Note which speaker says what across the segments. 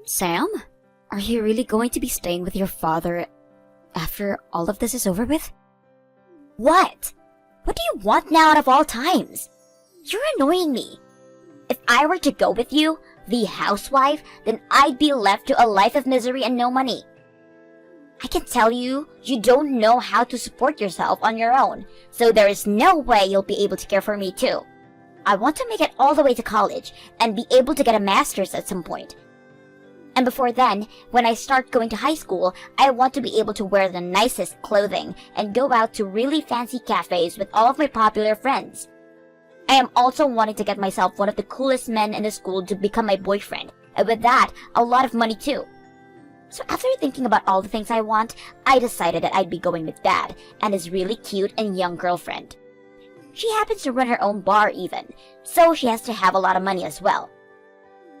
Speaker 1: Sam? Are you really going to be staying with your father after all of this is over with?
Speaker 2: What? What do you want now out of all times? You're annoying me. If I were to go with you, the housewife, then I'd be left to a life of misery and no money. I can tell you, you don't know how to support yourself on your own, so there is no way you'll be able to care for me too. I want to make it all the way to college and be able to get a master's at some point. And before then, when I start going to high school, I want to be able to wear the nicest clothing and go out to really fancy cafes with all of my popular friends. I am also wanting to get myself one of the coolest men in the school to become my boyfriend, and with that, a lot of money too. So after thinking about all the things I want, I decided that I'd be going with Dad and his really cute and young girlfriend. She happens to run her own bar even, so she has to have a lot of money as well.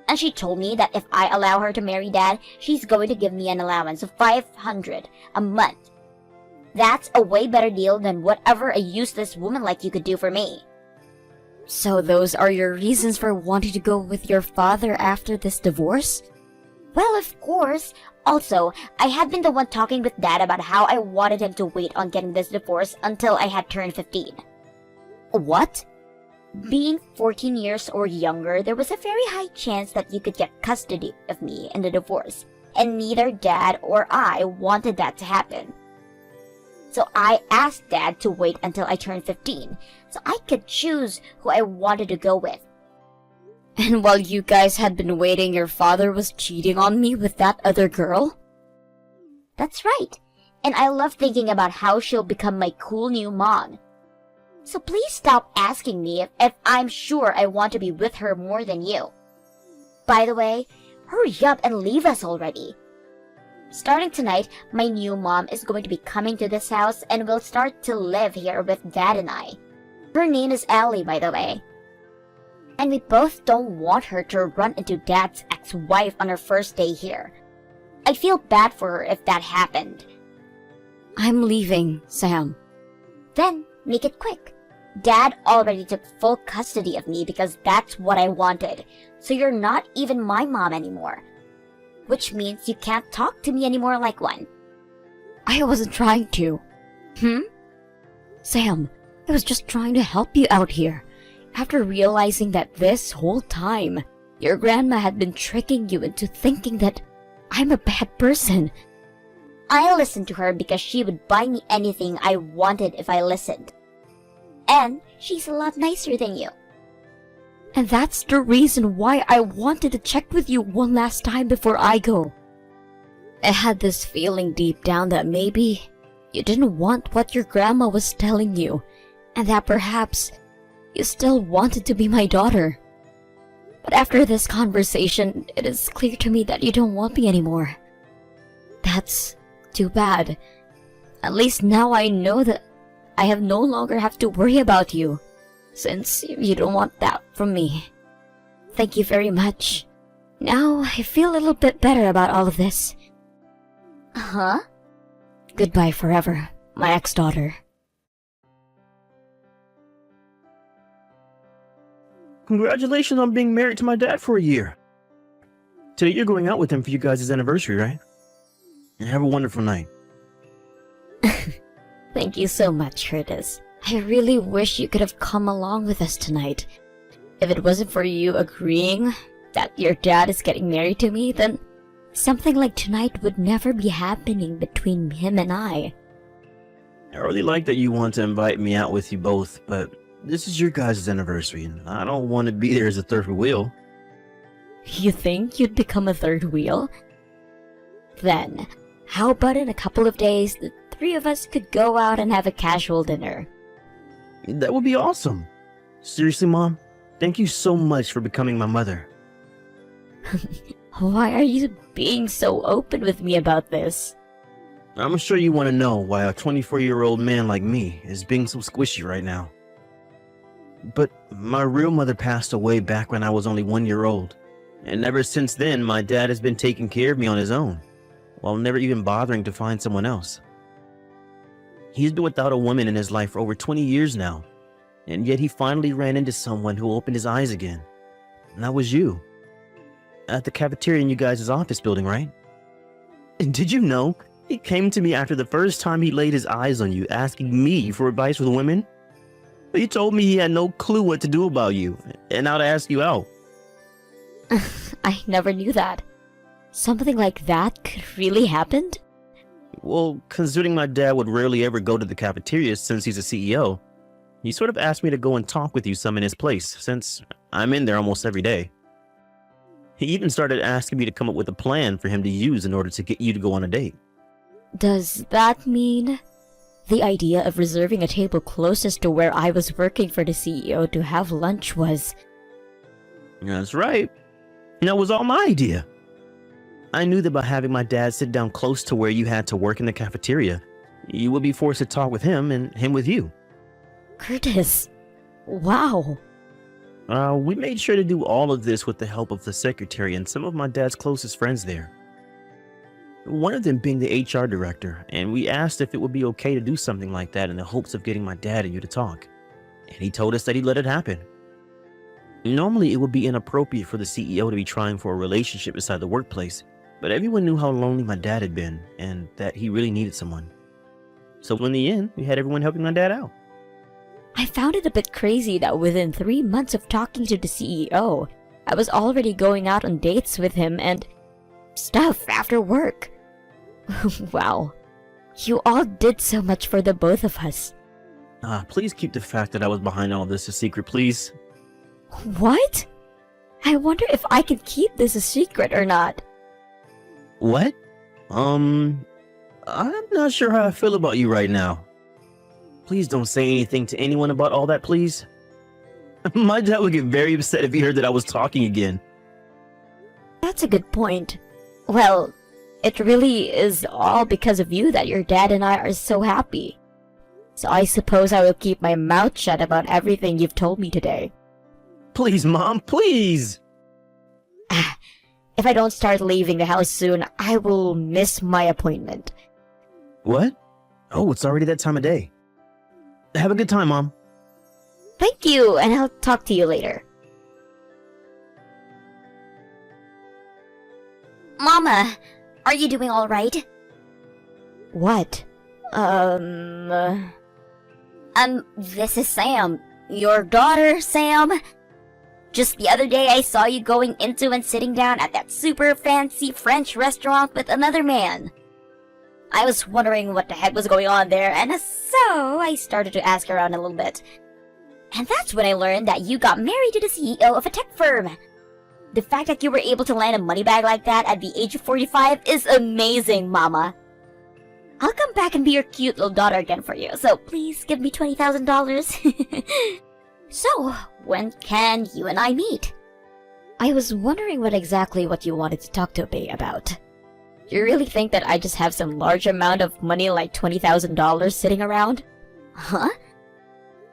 Speaker 2: And she told me that if I allow her to marry Dad, she's going to give me an allowance of $500 a month. That's a way better deal than whatever a useless woman like you could do for me.
Speaker 1: So those are your reasons for wanting to go with your father after this divorce?
Speaker 2: Well, of course. Also, I had been the one talking with Dad about how I wanted him to wait on getting this divorce until I had turned 15.
Speaker 1: What?
Speaker 2: Being 14 years or younger, there was a very high chance that you could get custody of me in the divorce, and neither Dad or I wanted that to happen. So I asked Dad to wait until I turned 15, so I could choose who I wanted to go with.
Speaker 1: And while you guys had been waiting, your father was cheating on me with that other girl?
Speaker 2: That's right, and I love thinking about how she'll become my cool new mom. So please stop asking me if I'm sure I want to be with her more than you. By the way, hurry up and leave us already. Starting tonight, my new mom is going to be coming to this house and will start to live here with Dad and I. Her name is Ellie, by the way. And we both don't want her to run into Dad's ex-wife on her first day here. I'd feel bad for her if that happened.
Speaker 1: I'm leaving, Sam.
Speaker 2: Then, make it quick. Dad already took full custody of me because that's what I wanted, so you're not even my mom anymore. Which means you can't talk to me anymore like one.
Speaker 1: I wasn't trying to. Sam, I was just trying to help you out here. After realizing that this whole time, your grandma had been tricking you into thinking that I'm a bad person.
Speaker 2: I listened to her because she would buy me anything I wanted if I listened. And she's a lot nicer than you.
Speaker 1: And that's the reason why I wanted to check with you one last time before I go. I had this feeling deep down that maybe you didn't want what your grandma was telling you, and that perhaps you still wanted to be my daughter. But after this conversation, it is clear to me that you don't want me anymore. That's too bad. At least now I know that I have no longer have to worry about you, since you don't want that from me. Thank you very much. Now I feel a little bit better about all of this.
Speaker 2: Huh?
Speaker 1: Goodbye forever, my ex-daughter.
Speaker 3: Congratulations on being married to my dad for a year. Today you're going out with him for you guys' anniversary, right? And have a wonderful night.
Speaker 1: Thank you so much, Curtis. I really wish you could have come along with us tonight. If it wasn't for you agreeing that your dad is getting married to me, then something like tonight would never be happening between him and I.
Speaker 3: I really like that you want to invite me out with you both, but this is your guys' anniversary, and I don't want to be there as a third wheel.
Speaker 1: You think you'd become a third wheel? Then, how about in a couple of days, the three of us could go out and have a casual dinner?
Speaker 3: That would be awesome. Seriously, Mom, thank you so much for becoming my mother.
Speaker 1: Why are you being so open with me about this?
Speaker 3: I'm sure you want to know why a 24-year-old man like me is being so squishy right now. But my real mother passed away back when I was only 1 year old, and ever since then my dad has been taking care of me on his own, while never even bothering to find someone else. He's been without a woman in his life for over 20 years now, and yet he finally ran into someone who opened his eyes again, and that was you. at the cafeteria in you guys' office building, right? And did you know he came to me after the first time he laid his eyes on you, asking me for advice with women? He told me he had no clue what to do about you, and now to ask you out.
Speaker 1: I never knew that. Something like that could really happen?
Speaker 3: Well, considering my dad would rarely ever go to the cafeteria since he's a CEO, he sort of asked me to go and talk with you some in his place, since I'm in there almost every day. He even started asking me to come up with a plan for him to use in order to get you to go on a date.
Speaker 1: Does that mean the idea of reserving a table closest to where I was working for the CEO to have lunch was...
Speaker 3: That's right. That was all my idea. I knew that by having my dad sit down close to where you had to work in the cafeteria, you would be forced to talk with him and him with you.
Speaker 1: Curtis, wow.
Speaker 3: We made sure to do all of this with the help of the secretary and some of my dad's closest friends there. One of them being the HR director, and we asked if it would be okay to do something like that in the hopes of getting my dad and you to talk. And he told us that he'd let it happen. Normally, it would be inappropriate for the CEO to be trying for a relationship inside the workplace, but everyone knew how lonely my dad had been and that he really needed someone. So in the end, we had everyone helping my dad out.
Speaker 1: I found it a bit crazy that within 3 months of talking to the CEO, I was already going out on dates with him and stuff after work. Wow. You all did so much for the both of us.
Speaker 3: Please keep the fact that I was behind all this a secret, please.
Speaker 1: What? I wonder if I can keep this a secret or not.
Speaker 3: What? I'm not sure how I feel about you right now. Please don't say anything to anyone about all that, please. My dad would get very upset if he heard that I was talking again.
Speaker 1: That's a good point. Well, it really is all because of you that your dad and I are so happy. So I suppose I will keep my mouth shut about everything you've told me today.
Speaker 3: Please, Mom, please!
Speaker 1: If I don't start leaving the house soon, I will miss my appointment.
Speaker 3: What? Oh, it's already that time of day. Have a good time, Mom.
Speaker 1: Thank you, and I'll talk to you later.
Speaker 2: Mama, are you doing all right?
Speaker 1: What?
Speaker 2: This is Sam. Your daughter, Sam. Just the other day I saw you going into and sitting down at that super fancy French restaurant with another man. I was wondering what the heck was going on there, and so I started to ask around a little bit. And that's when I learned that you got married to the CEO of a tech firm. The fact that you were able to land a money bag like that at the age of 45 is amazing, Mama. I'll come back and be your cute little daughter again for you, so please give me $20,000. So, when can you and I meet?
Speaker 1: I was wondering what you wanted to talk to me about. You really think that I just have some large amount of money like $20,000 sitting around?
Speaker 2: Huh?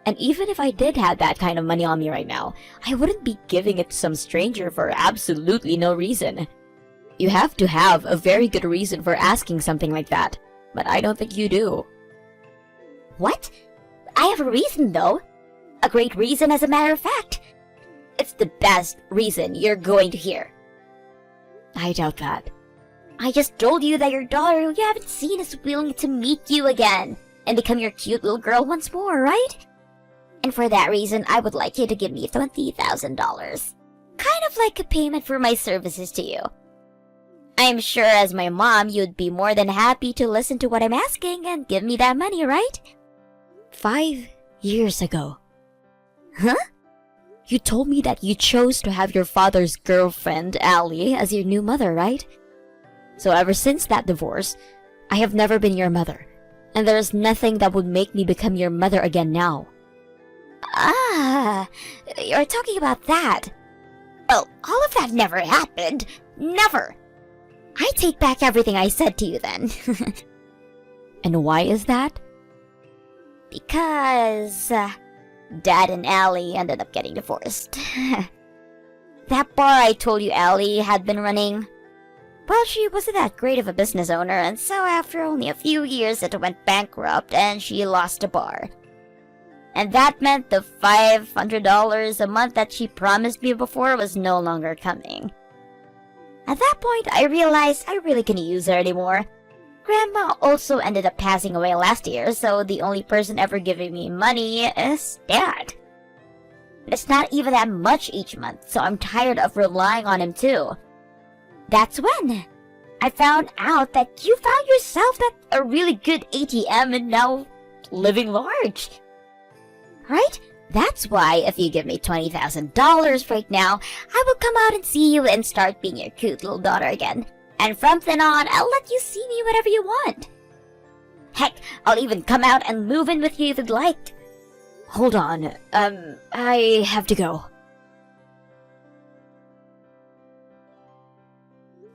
Speaker 1: And even if I did have that kind of money on me right now, I wouldn't be giving it to some stranger for absolutely no reason. You have to have a very good reason for asking something like that, but I don't think you do.
Speaker 2: What? I have a reason, though. A great reason, as a matter of fact. It's the best reason you're going to hear.
Speaker 1: I doubt that.
Speaker 2: I just told you that your daughter who you haven't seen is willing to meet you again and become your cute little girl once more, right? And for that reason, I would like you to give me $20,000. Kind of like a payment for my services to you. I'm sure as my mom, you'd be more than happy to listen to what I'm asking and give me that money, right?
Speaker 1: 5 years ago.
Speaker 2: Huh?
Speaker 1: You told me that you chose to have your father's girlfriend, Allie, as your new mother, right? So ever since that divorce, I have never been your mother. And there is nothing that would make me become your mother again now.
Speaker 2: Ah, you're talking about that. Well, all of that never happened. Never. I take back everything I said to you then.
Speaker 1: And why is that?
Speaker 2: Because Dad and Allie ended up getting divorced. That bar I told you Allie had been running, well, she wasn't that great of a business owner, and so after only a few years it went bankrupt and she lost the bar. And that meant the $500 a month that she promised me before was no longer coming. At that point, I realized I really couldn't use her anymore. Grandma also ended up passing away last year, so the only person ever giving me money is Dad. But it's not even that much each month, so I'm tired of relying on him too. That's when I found out that you found yourself a really good ATM and now living large. Right? That's why if you give me $20,000 right now, I will come out and see you and start being your cute little daughter again. And from then on, I'll let you see me whenever you want. Heck, I'll even come out and move in with you if you'd like.
Speaker 1: Hold on, I have to go.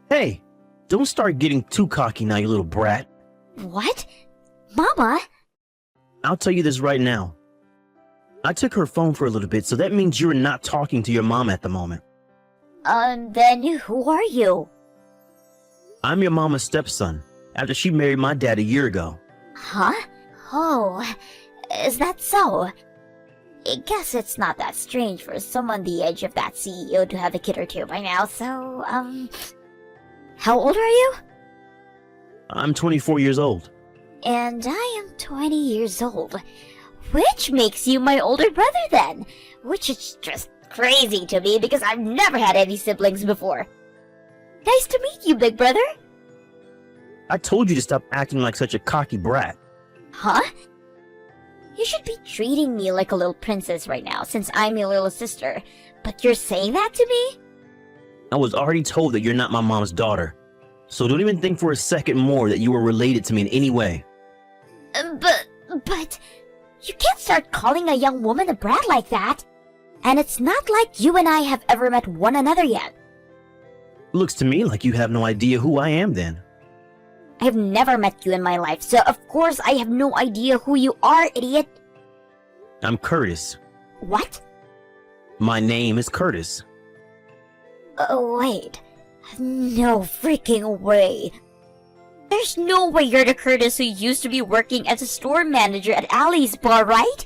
Speaker 3: Hey, don't start getting too cocky now, you little brat.
Speaker 2: What? Mama?
Speaker 3: I'll tell you this right now. I took her phone for a little bit, so that means you're not talking to your mom at the moment.
Speaker 2: Then who are you?
Speaker 3: I'm your mama's stepson, after she married my dad a year ago.
Speaker 2: Huh? Oh, is that so? I guess it's not that strange for someone the age of that CEO to have a kid or two by now, so, How old are you?
Speaker 3: I'm 24 years old.
Speaker 2: And I am 20 years old. Which makes you my older brother then. Which is just crazy to me because I've never had any siblings before. Nice to meet you, big brother.
Speaker 3: I told you to stop acting like such a cocky brat.
Speaker 2: Huh? You should be treating me like a little princess right now since I'm your little sister. But you're saying that to me?
Speaker 3: I was already told that you're not my mom's daughter. So don't even think for a second more that you were related to me in any way.
Speaker 2: But... You can't start calling a young woman a brat like that. And it's not like you and I have ever met one another yet.
Speaker 3: Looks to me like you have no idea who I am then.
Speaker 2: I've never met you in my life, so of course I have no idea who you are, idiot.
Speaker 3: I'm Curtis.
Speaker 2: What?
Speaker 3: My name is Curtis.
Speaker 2: Oh, wait. No freaking way. There's no way you're the Curtis who used to be working as a store manager at Ali's bar, right?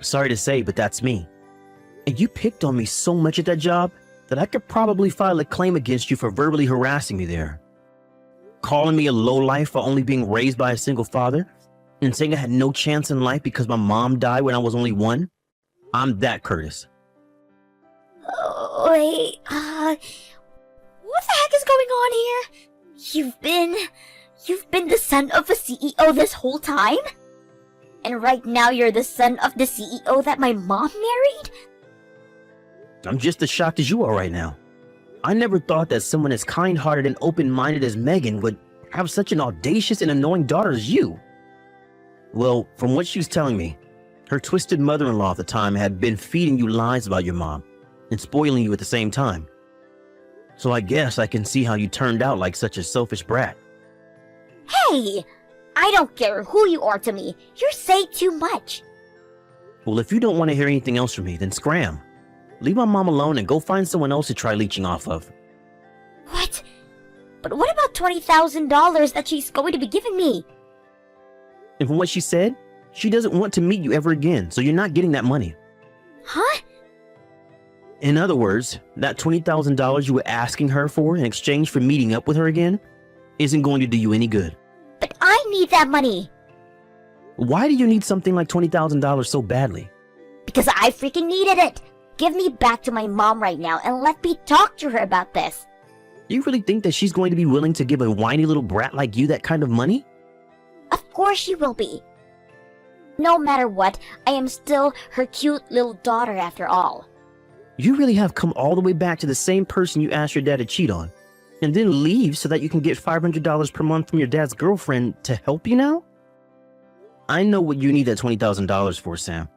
Speaker 3: Sorry to say, but that's me. And you picked on me so much at that job that I could probably file a claim against you for verbally harassing me there. Calling me a lowlife for only being raised by a single father, and saying I had no chance in life because my mom died when I was only 1. I'm that Curtis.
Speaker 2: Wait, what the heck is going on here? You've been the son of a CEO this whole time? And right now you're the son of the CEO that my mom married?
Speaker 3: I'm just as shocked as you are right now. I never thought that someone as kind-hearted and open-minded as Megan would have such an audacious and annoying daughter as you. Well, from what she was telling me, her twisted mother-in-law at the time had been feeding you lies about your mom and spoiling you at the same time. So I guess I can see how you turned out like such a selfish brat.
Speaker 2: Hey! I don't care who you are to me. You're saying too much.
Speaker 3: Well, if you don't want to hear anything else from me, then scram. Leave my mom alone and go find someone else to try leeching off of.
Speaker 2: What? But what about $20,000 that she's going to be giving me?
Speaker 3: And from what she said, she doesn't want to meet you ever again, so you're not getting that money.
Speaker 2: Huh?
Speaker 3: In other words, that $20,000 you were asking her for in exchange for meeting up with her again isn't going to do you any good.
Speaker 2: But I need that money.
Speaker 3: Why do you need something like $20,000 so badly?
Speaker 2: Because I freaking needed it. Give me back to my mom right now and let me talk to her about this.
Speaker 3: You really think that she's going to be willing to give a whiny little brat like you that kind of money?
Speaker 2: Of course she will be. No matter what, I am still her cute little daughter after all.
Speaker 3: You really have come all the way back to the same person you asked your dad to cheat on, and then leave so that you can get $500 per month from your dad's girlfriend to help you now? I know what you need that $20,000 for, Sam.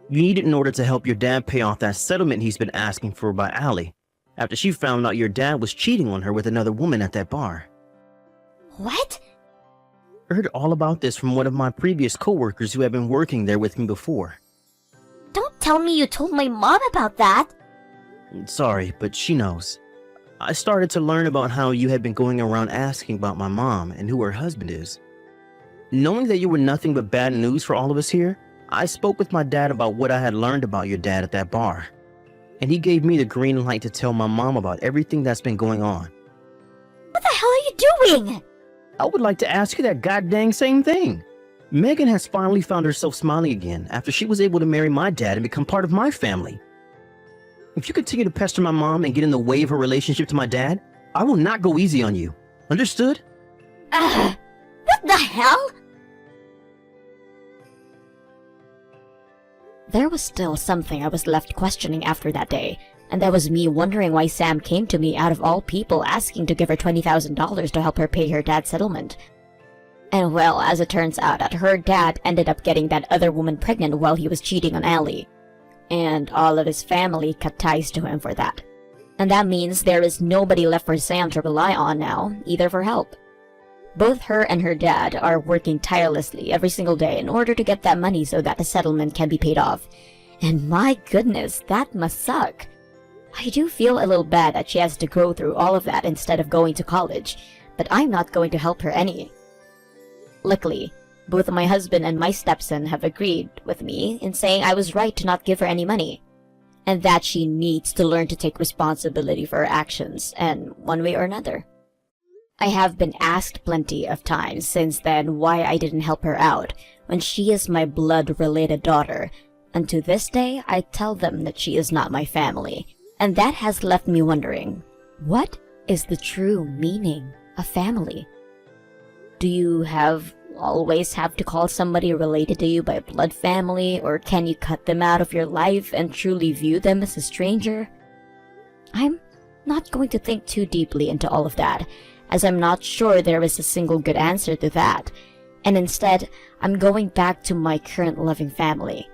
Speaker 3: You need it in order to help your dad pay off that settlement he's been asking for by Ali, after she found out your dad was cheating on her with another woman at that bar.
Speaker 2: What?
Speaker 3: I heard all about this from one of my previous coworkers who had been working there with me before.
Speaker 2: Don't tell me you told my mom about that.
Speaker 3: Sorry, but she knows. I started to learn about how you had been going around asking about my mom and who her husband is. Knowing that you were nothing but bad news for all of us here, I spoke with my dad about what I had learned about your dad at that bar. and he gave me the green light to tell my mom about everything that's been going on.
Speaker 2: What the hell are you doing?
Speaker 3: I would like to ask you that goddamn same thing. Megan has finally found herself smiling again after she was able to marry my dad and become part of my family. If you continue to pester my mom and get in the way of her relationship to my dad, I will not go easy on you. Understood?
Speaker 2: What the hell?
Speaker 1: There was still something I was left questioning after that day, and that was me wondering why Sam came to me out of all people asking to give her $20,000 to help her pay her dad's settlement. And well, as it turns out, that her dad ended up getting that other woman pregnant while he was cheating on Allie. And all of his family cut ties to him for that. And that means there is nobody left for Sam to rely on now, either for help. Both her and her dad are working tirelessly every single day in order to get that money so that the settlement can be paid off. And my goodness, that must suck. I do feel a little bad that she has to go through all of that instead of going to college, but I'm not going to help her any. Luckily, both my husband and my stepson have agreed with me in saying I was right to not give her any money, and that she needs to learn to take responsibility for her actions, and one way or another. I have been asked plenty of times since then why I didn't help her out when she is my blood-related daughter, and to this day I tell them that she is not my family, and that has left me wondering, what is the true meaning of family? Do you always have to call somebody related to you by blood family, or can you cut them out of your life and truly view them as a stranger? I'm not going to think too deeply into all of that, as I'm not sure there is a single good answer to that, and instead, I'm going back to my current loving family.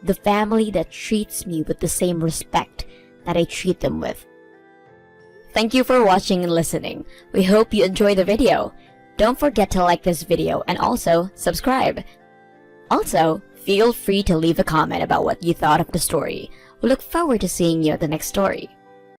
Speaker 1: The family that treats me with the same respect that I treat them with. Thank you for watching and listening. We hope you enjoyed the video. Don't forget to like this video and also subscribe. Also, feel free to leave a comment about what you thought of the story. We look forward to seeing you at the next story.